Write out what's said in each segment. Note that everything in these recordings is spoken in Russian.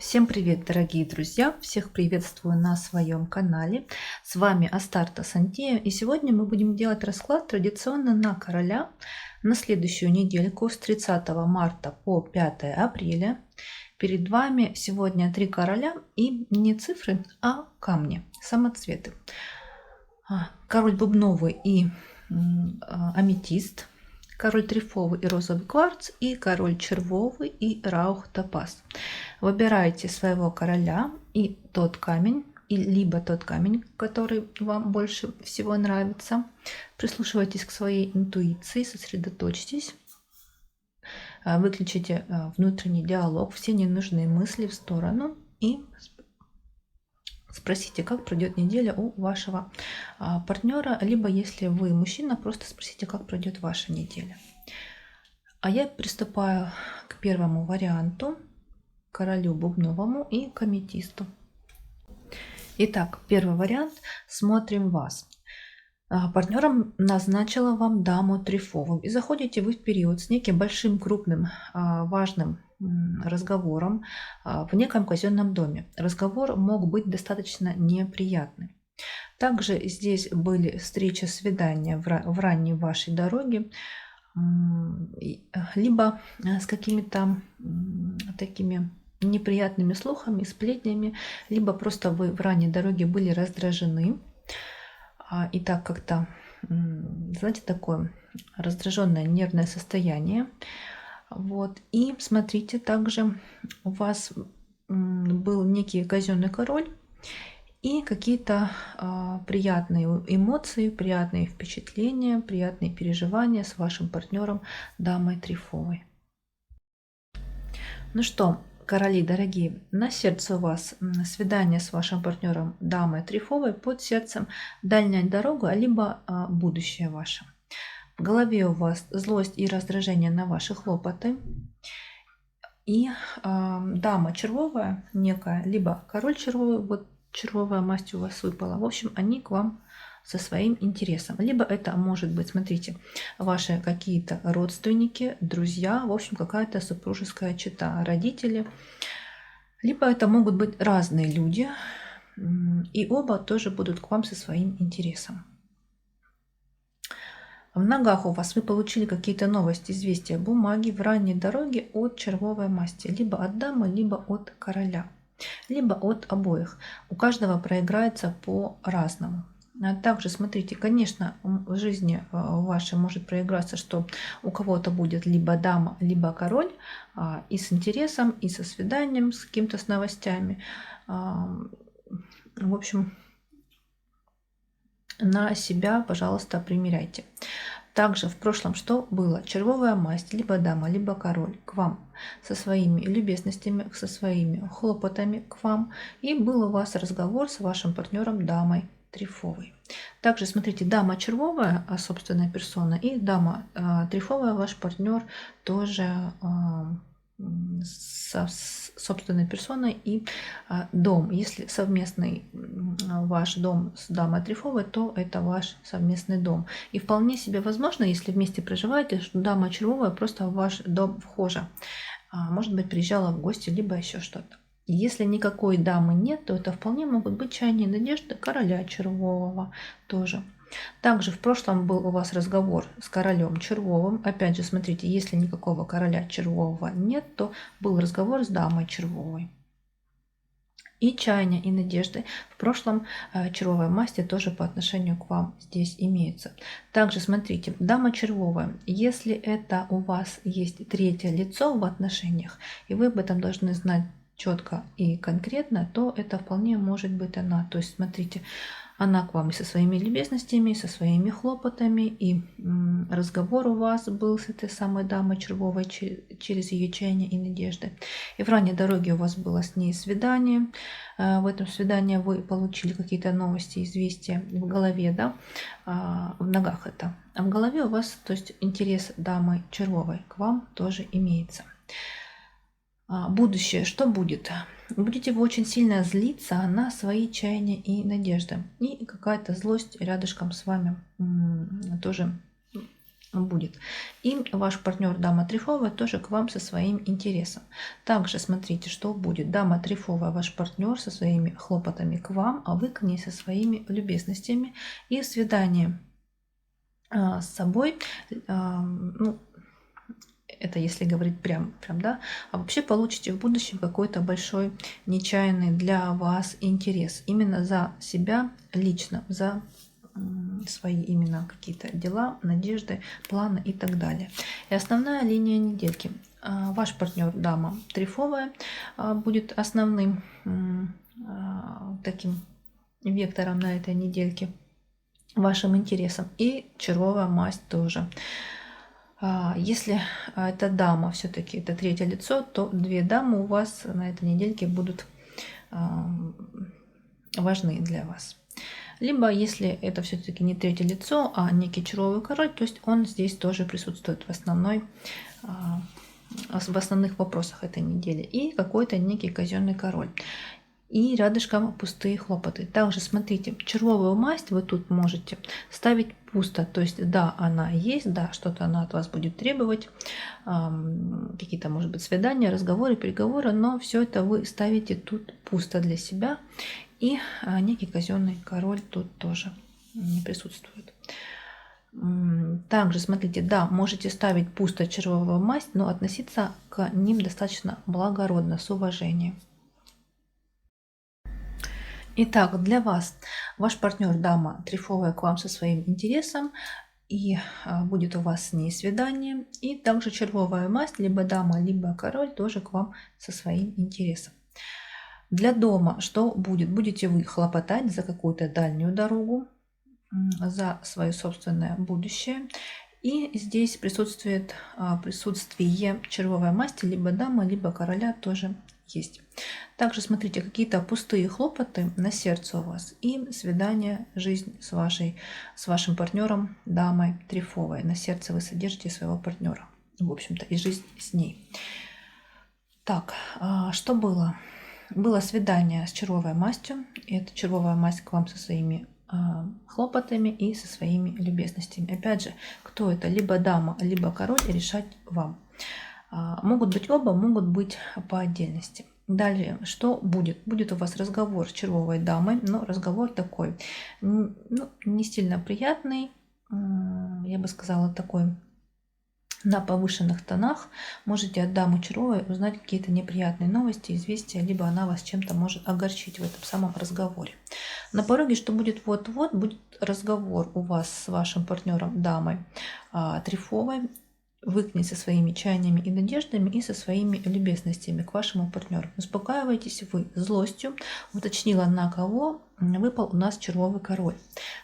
Всем привет, дорогие друзья! Всех приветствую на своем канале. С вами Астарта Сантея. И сегодня мы будем делать расклад традиционно на короля на следующую недельку с 30 марта по 5 апреля. Перед вами сегодня 3 короля и не цифры, а камни, самоцветы. Король бубновый и аметист, король трифовый и розовый кварц, и король червовый и раух топаз. Выбирайте своего короля и тот камень, либо тот камень, который вам больше всего нравится. Прислушивайтесь к своей интуиции, сосредоточьтесь, выключите внутренний диалог, все ненужные мысли в сторону и спросите, как пройдет неделя у вашего партнера, либо если вы мужчина, просто спросите, как пройдет ваша неделя. А я приступаю к первому варианту, королю бубновому и к аметисту. Итак, первый вариант. Смотрим вас. Партнером назначила вам даму трифовую. И заходите вы в период с неким большим, крупным, важным разговором в неком казенном доме. Разговор мог быть достаточно неприятный. Также здесь были встречи, свидания в ранней вашей дороге, либо с какими-то такими неприятными слухами, сплетнями, либо просто вы в ранней дороге были раздражены. И так как-то, знаете, такое раздраженное нервное состояние. Вот. И смотрите, также у вас был некий казенный король и какие-то приятные эмоции, приятные впечатления, приятные переживания с вашим партнером дамой трифовой. Ну что, короли дорогие, на сердце у вас свидание с вашим партнером дамой трифовой, под сердцем дальняя дорога, либо будущее ваше. В голове у вас злость и раздражение на ваши хлопоты. И дама червовая некая, либо король червовый, вот червовая масть у вас выпала. В общем, они к вам со своим интересом. Либо это может быть, смотрите, ваши какие-то родственники, друзья, в общем, какая-то супружеская чета, родители. Либо это могут быть разные люди, и оба тоже будут к вам со своим интересом. В ногах у вас вы получили какие-то новости, известия, бумаги в ранней дороге от червовой масти, либо от дамы, либо от короля, либо от обоих. У каждого проиграется по-разному. Также смотрите, конечно, в жизни вашей может проиграться, что у кого-то будет либо дама, либо король, и с интересом, и со свиданием, с каким-то с новостями. В общем, на себя, пожалуйста, примеряйте. Также в прошлом что было? Червовая масть, либо дама, либо король к вам со своими любезностями, со своими хлопотами к вам. И был у вас разговор с вашим партнером дамой трифовой. Также смотрите, дама червовая, собственная персона, и дама трифовая, ваш партнер тоже со собственной персоной и дом. Если совместный ваш дом с дамой трифовой, то это ваш совместный дом. И вполне себе возможно, если вместе проживаете, что дама червовая просто в ваш дом вхожа. Может быть, приезжала в гости, либо еще что-то. Если никакой дамы нет, то это вполне могут быть чаяния и надежды короля червового тоже. Также в прошлом был у вас разговор с королем червовым. Опять же, смотрите, если никакого короля червового нет, то был разговор с дамой червовой. И чаяния, и надежды в прошлом червовой масти тоже по отношению к вам здесь имеются. Также смотрите, дама червовая, если это у вас есть третье лицо в отношениях, и вы об этом должны знать четко и конкретно, то это вполне может быть она. То есть смотрите, она к вам и со своими любезностями, и со своими хлопотами, и разговор у вас был с этой самой дамой червовой через ее чаяния и надежды. И в ранней дороге у вас было с ней свидание. В этом свидании вы получили какие-то новости, известия в голове, да, в ногах это. А в голове у вас, то есть интерес дамы червовой к вам тоже имеется. Будущее, что будет? Будете вы очень сильно злиться на свои чаяния и надежды. И какая-то злость рядышком с вами тоже будет. И ваш партнер дама трефовая тоже к вам со своим интересом. Также смотрите, что будет. Дама трефовая, ваш партнер со своими хлопотами к вам, а вы к ней со своими любезностями. И в свидании с собой, ну, это если говорить прям, да, а вообще получите в будущем какой-то большой нечаянный для вас интерес именно за себя лично, за свои именно какие-то дела, надежды, планы и так далее. И основная линия недельки. Ваш партнер дама трефовая будет основным таким вектором на этой недельке, вашим интересам, и червовая масть тоже. Если это дама, все-таки это третье лицо, то две дамы у вас на этой недельке будут важны для вас. Либо, если это все-таки не третье лицо, а некий червовый король, то есть он здесь тоже присутствует в основных вопросах этой недели. И какой-то некий казенный король. И рядышком пустые хлопоты. Также смотрите, червовую масть вы тут можете ставить пусто. То есть, да, она есть, да, что-то она от вас будет требовать, какие-то, может быть, свидания, разговоры, переговоры, но все это вы ставите тут пусто для себя. И некий казенный король тут тоже не присутствует. Также, смотрите, да, можете ставить пусто червовую масть, но относиться к ним достаточно благородно, с уважением. Итак, для вас ваш партнер дама трефовая к вам со своим интересом, и будет у вас с ней свидание. И также червовая масть, либо дама, либо король тоже к вам со своим интересом. Для дома что будет? Будете вы хлопотать за какую-то дальнюю дорогу, за свое собственное будущее. И здесь присутствие червовой масти, либо дамы, либо короля тоже есть. Также смотрите, какие-то пустые хлопоты на сердце у вас и свидание, жизнь с вашим партнером, дамой трефовой. На сердце вы содержите своего партнера, в общем-то, и жизнь с ней. Так, что было? Было свидание с червовой мастью. И эта червовая масть к вам со своими хлопотами и со своими любезностями. Опять же, кто это? Либо дама, либо король, решать вам. Могут быть оба, могут быть по отдельности. Далее, что будет? Будет у вас разговор с червовой дамой, но разговор такой, не сильно приятный, я бы сказала, такой на повышенных тонах. Можете от дамы червовой узнать какие-то неприятные новости, известия, либо она вас чем-то может огорчить в этом самом разговоре. На пороге, что будет вот-вот, будет разговор у вас с вашим партнером дамой трефовой. Вы к ней со своими чаяниями и надеждами и со своими любезностями к вашему партнеру. Успокаиваетесь вы злостью. Уточнила, на кого выпал у нас червовый король.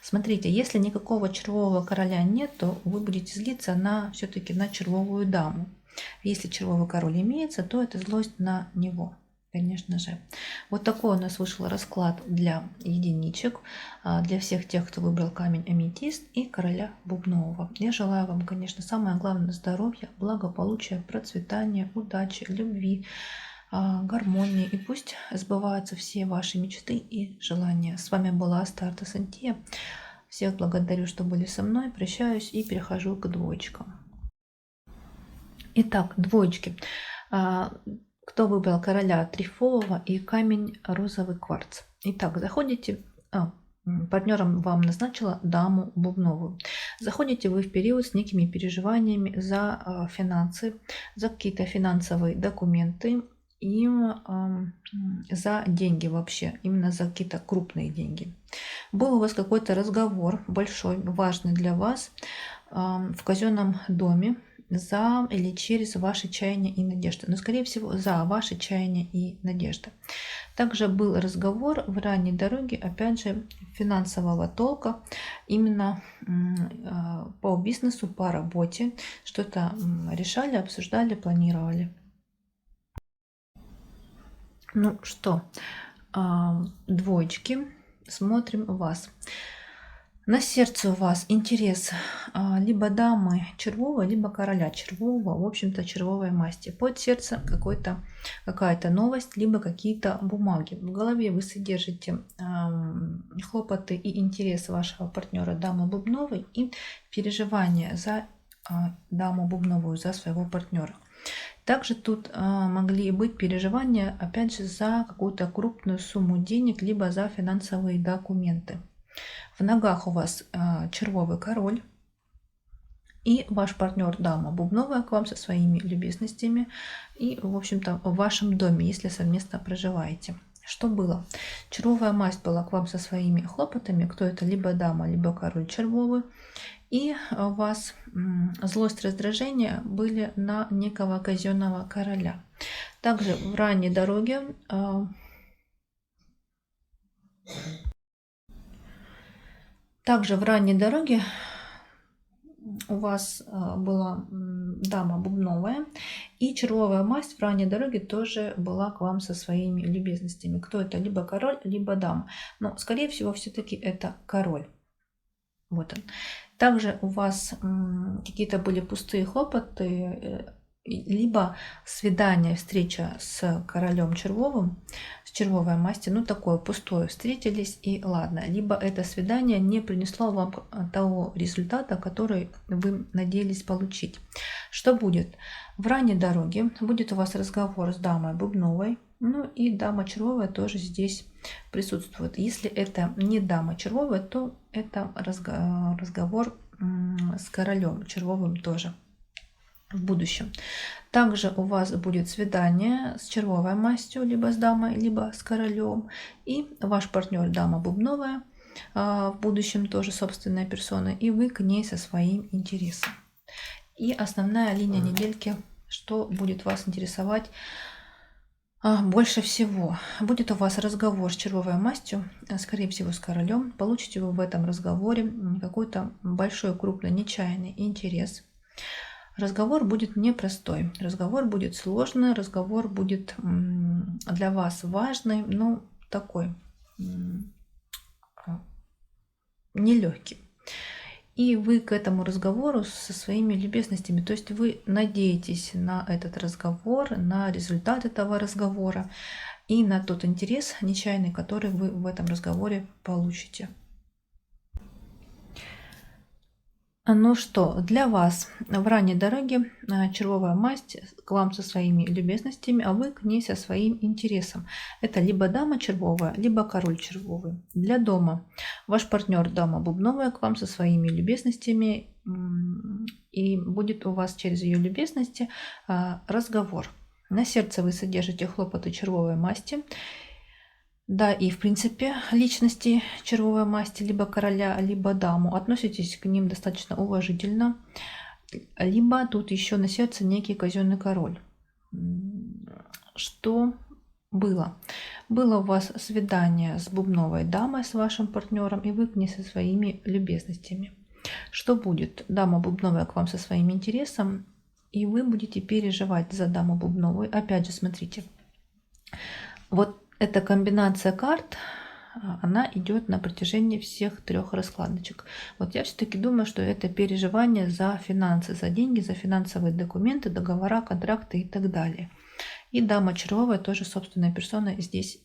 Смотрите, если никакого червового короля нет, то вы будете злиться все-таки на червовую даму. Если червовый король имеется, то это злость на него. Конечно же. Вот такой у нас вышел расклад для единичек, для всех тех, кто выбрал камень аметист и короля бубнового. Я желаю вам, конечно, самое главное здоровья, благополучия, процветания, удачи, любви, гармонии. И пусть сбываются все ваши мечты и желания. С вами была Астарта Сантия. Всех благодарю, что были со мной. Прощаюсь и перехожу к двоечкам. Итак, двоечки. Кто выбрал короля трефового и камень розовый кварц. Итак, заходите, партнером вам назначила даму бубновую. Заходите вы в период с некими переживаниями за финансы, за какие-то финансовые документы и за деньги вообще, именно за какие-то крупные деньги. Был у вас какой-то разговор большой, важный для вас в казенном доме, за или через ваши чаяния и надежды. Но, скорее всего, за ваши чаяния и надежды. Также был разговор в ранней дороге, опять же, финансового толка, именно по бизнесу, по работе. Что-то решали, обсуждали, планировали. Ну что, двоечки, смотрим вас. На сердце у вас интерес либо дамы червовой, либо короля червового, в общем-то червовой масти. Под сердце какая-то новость, либо какие-то бумаги. В голове вы содержите хлопоты и интерес вашего партнера дамы бубновой и переживания за даму бубновую, за своего партнера. Также тут могли быть переживания, опять же, за какую-то крупную сумму денег, либо за финансовые документы. В ногах у вас червовый король. И ваш партнер дама бубновая к вам со своими любезностями. И, в общем-то, в вашем доме, если совместно проживаете. Что было? Червовая масть была к вам со своими хлопотами. Кто это? Либо дама, либо король червовый. И у вас злость, раздражение были на некого казенного короля. Также в ранней дороге у вас была дама бубновая, и червовая масть в ранней дороге тоже была к вам со своими любезностями. Кто это? Либо король, либо дама. Но, скорее всего, все-таки это король. Вот он. Также у вас какие-то были пустые хлопоты, либо свидание, встреча с королем червовым, с червовой масти, ну такое пустое, встретились и ладно. Либо это свидание не принесло вам того результата, который вы надеялись получить. Что будет? В ранней дороге будет у вас разговор с дамой бубновой, ну и дама червовая тоже здесь присутствует. Если это не дама червовая, то это разговор с королем червовым тоже в будущем. Также у вас будет свидание с червовой мастью, либо с дамой, либо с королем. И ваш партнер дама бубновая в будущем тоже собственная персона, и вы к ней со своим интересом. И основная линия недельки, что будет вас интересовать больше всего. Будет у вас разговор с червовой мастью, скорее всего с королем. Получите вы в этом разговоре какой-то большой, крупный, нечаянный интерес. Разговор будет непростой, разговор будет сложный, разговор будет для вас важный, но такой нелегкий. И вы к этому разговору со своими любезностями, то есть вы надеетесь на этот разговор, на результат этого разговора и на тот интерес нечаянный, который вы в этом разговоре получите. Ну что, для вас в ранней дороге червовая масть к вам со своими любезностями, а вы к ней со своим интересом. Это либо дама червовая, либо король червовый. Для дома ваш партнер дама бубновая к вам со своими любезностями, и будет у вас через ее любезности разговор. На сердце вы содержите хлопоты червовой масти. Да, и в принципе личности червовой масти, либо короля, либо даму, относитесь к ним достаточно уважительно. Либо тут еще на сердце некий казенный король. Что было? Было у вас свидание с бубновой дамой, с вашим партнером, и вы к ней со своими любезностями. Что будет? Дама бубновая к вам со своим интересом, и вы будете переживать за даму бубновую. Опять же, смотрите, вот эта комбинация карт, она идет на протяжении всех трех раскладочек. Вот я все-таки думаю, что это переживание за финансы, за деньги, за финансовые документы, договора, контракты и так далее. И дама червовая, тоже собственная персона, здесь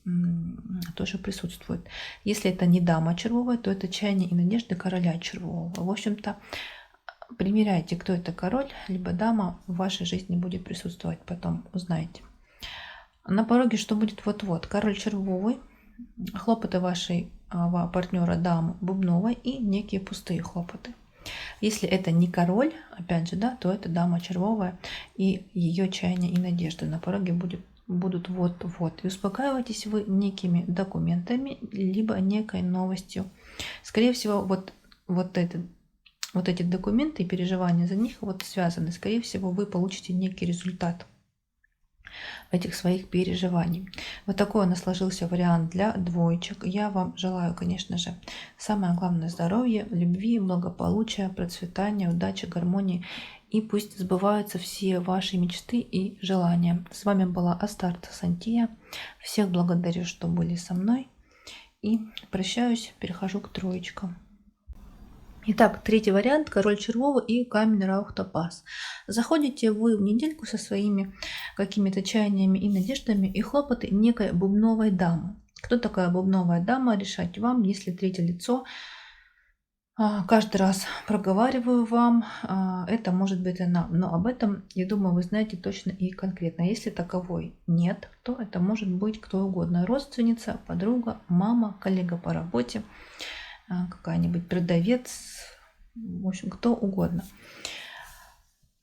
тоже присутствует. Если это не дама червовая, то это чаяние и надежды короля червового. В общем-то, примеряйте, кто это король, либо дама в вашей жизни будет присутствовать, потом узнаете. На пороге что будет вот-вот? Король червовый, хлопоты вашей партнера дамы бубновой и некие пустые хлопоты. Если это не король, опять же, да, то это дама червовая и ее чаяния и надежды. На пороге будут вот-вот. И успокаиваетесь вы некими документами, либо некой новостью. Скорее всего, вот эти документы и переживания за них связаны. Скорее всего, вы получите некий результат этих своих переживаний. Вот такой у нас сложился вариант для двоечек. Я вам желаю, конечно же, самое главное здоровья, любви, благополучия, процветания, удачи, гармонии. И пусть сбываются все ваши мечты и желания. С вами была Астарта Сантия. Всех благодарю, что были со мной. И прощаюсь, перехожу к троечкам. Итак, третий вариант – король червовый и камень Раухтопаз. Заходите вы в недельку со своими какими-то чаяниями и надеждами и хлопоты некой бубновой дамы. Кто такая бубновая дама, решать вам, если третье лицо Каждый раз проговариваю вам, это может быть она, но об этом, я думаю, вы знаете точно и конкретно. Если таковой нет, то это может быть кто угодно. Родственница, подруга, мама, коллега по работе, какая-нибудь продавец, в общем, кто угодно.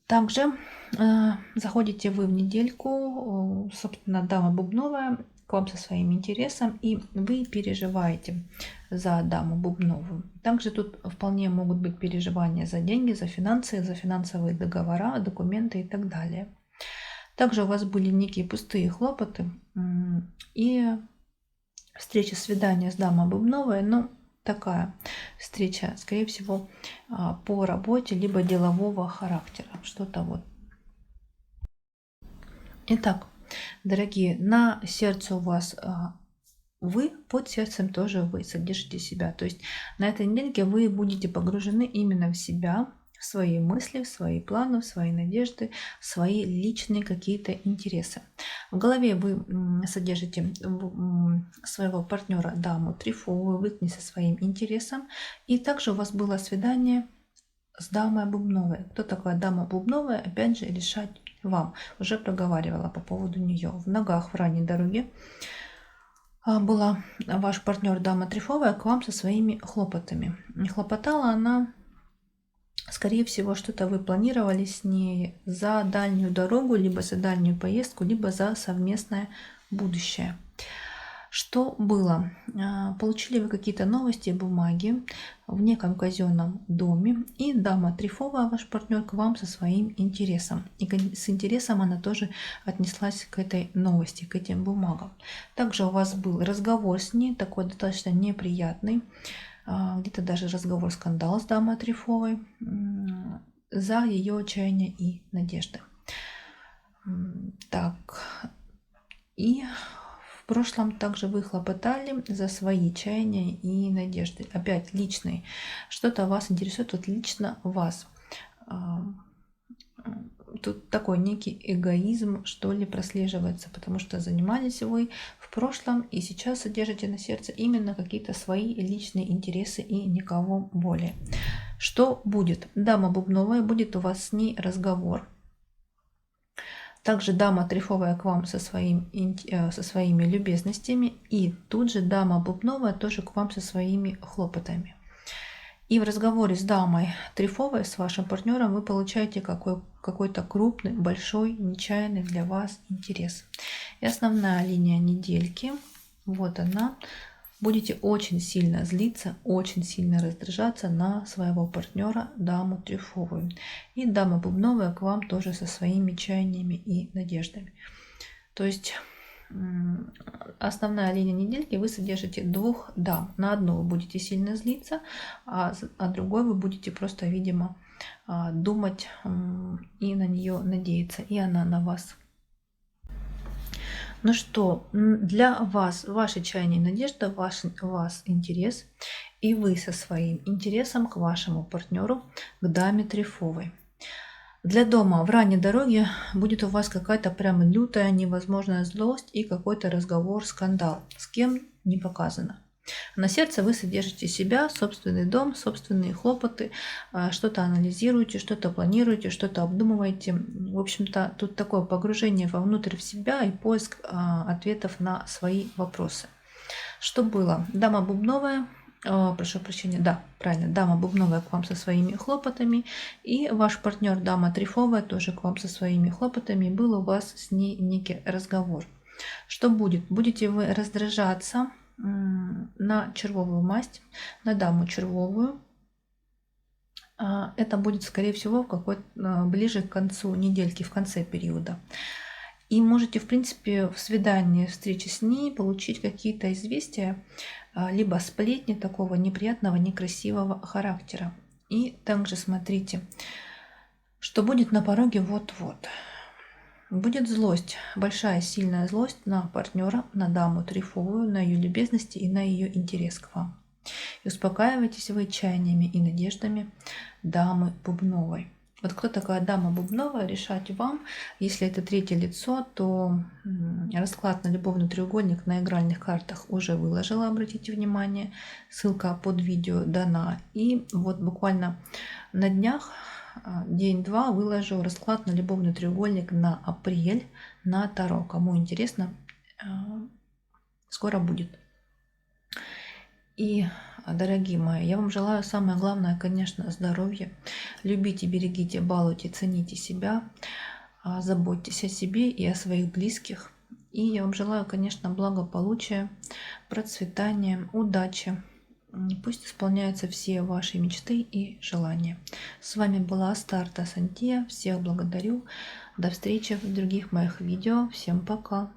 Также заходите вы в недельку, собственно, дама бубновая к вам со своим интересом, и вы переживаете за даму бубновую. Также тут вполне могут быть переживания за деньги, за финансы, за финансовые договора, документы и так далее. Также у вас были некие пустые хлопоты и встреча, свидание с дамой бубновой, но такая встреча, скорее всего, по работе, либо делового характера, что-то вот. Итак, дорогие, на сердце у вас вы, под сердцем тоже вы содержите себя. То есть на этой недельке вы будете погружены именно в себя, в свои мысли, в свои планы, в свои надежды, в свои личные какие-то интересы. В голове вы содержите своего партнера даму трифовую, вы к ней со своим интересом. И также у вас было свидание с дамой бубновой. Кто такая дама бубновая, опять же, решать вам. Уже проговаривала по поводу нее. В ногах в ранней дороге была ваш партнер дама трифовая к вам со своими хлопотами. И хлопотала она, скорее всего, что-то вы планировали с ней за дальнюю дорогу, либо за дальнюю поездку, либо за совместное будущее. Что было? Получили вы какие-то новости, бумаги в неком казенном доме, и дама трифовая, ваш партнер, к вам со своим интересом. И с интересом она тоже отнеслась к этой новости, к этим бумагам. Также у вас был разговор с ней, такой достаточно неприятный, где-то даже разговор-скандал с дамой трифовой за ее отчаяние и надежды. Так, и в прошлом также вы хлопотали за свои чаяния и надежды. Опять личные. Что-то вас интересует, вот лично вас. Тут такой некий эгоизм, что ли, прослеживается, потому что занимались вы в прошлом и сейчас содержите на сердце именно какие-то свои личные интересы и никого более. Что будет? Дама бубновая, будет у вас с ней разговор. Также дама трифовая к вам со своими любезностями. И тут же дама бубновая тоже к вам со своими хлопотами. И в разговоре с дамой трифовой, с вашим партнером, вы получаете какой-то крупный, большой, нечаянный для вас интерес. И основная линия недельки, вот она. Будете очень сильно злиться, очень сильно раздражаться на своего партнера, даму трифовую. И дама бубновая к вам тоже со своими чаяниями и надеждами. То есть основная линия недельки, вы содержите двух дам. На одну вы будете сильно злиться, а другой вы будете просто, видимо, думать и на нее надеяться, и она на вас. Ну что, для вас, ваше чаяние и надежда, вас интерес, и вы со своим интересом к вашему партнеру, к даме трифовой. Для дома в ранней дороге будет у вас какая-то прям лютая невозможная злость и какой-то разговор, скандал. С кем не показано. На сердце вы содержите себя, собственный дом, собственные хлопоты, что-то анализируете, что-то планируете, что-то обдумываете. В общем-то, тут такое погружение вовнутрь в себя и поиск ответов на свои вопросы. Что было? Дама бубновая, прошу прощения, да, правильно, дама бубновая к вам со своими хлопотами, и ваш партнер дама трифовая тоже к вам со своими хлопотами. Был у вас с ней некий разговор. Что будет? Будете вы раздражаться на червовую масть, на даму червовую. Это будет, скорее всего, ближе к концу недельки, в конце периода. И можете, в принципе, в свидании, встрече с ней получить какие-то известия, либо сплетни такого неприятного, некрасивого характера. И также смотрите, что будет на пороге вот-вот. Будет злость, большая сильная злость на партнера, на даму трифовую, на ее любезности и на ее интерес к вам. И успокаивайтесь вы чаяниями и надеждами дамы бубновой. Вот кто такая дама бубновая, решать вам. Если это третье лицо, то расклад на любовный треугольник на игральных картах уже выложила, обратите внимание. Ссылка под видео дана. И вот буквально на днях, день-два, выложу расклад на любовный треугольник на апрель на Таро. Кому интересно, скоро будет. И, дорогие мои, я вам желаю самое главное, конечно, здоровья. Любите, берегите, балуйте, цените себя, заботьтесь о себе и о своих близких. И я вам желаю, конечно, благополучия, процветания, удачи. Пусть исполняются все ваши мечты и желания. С вами была Астарта Сантия. Всех благодарю. До встречи в других моих видео. Всем пока.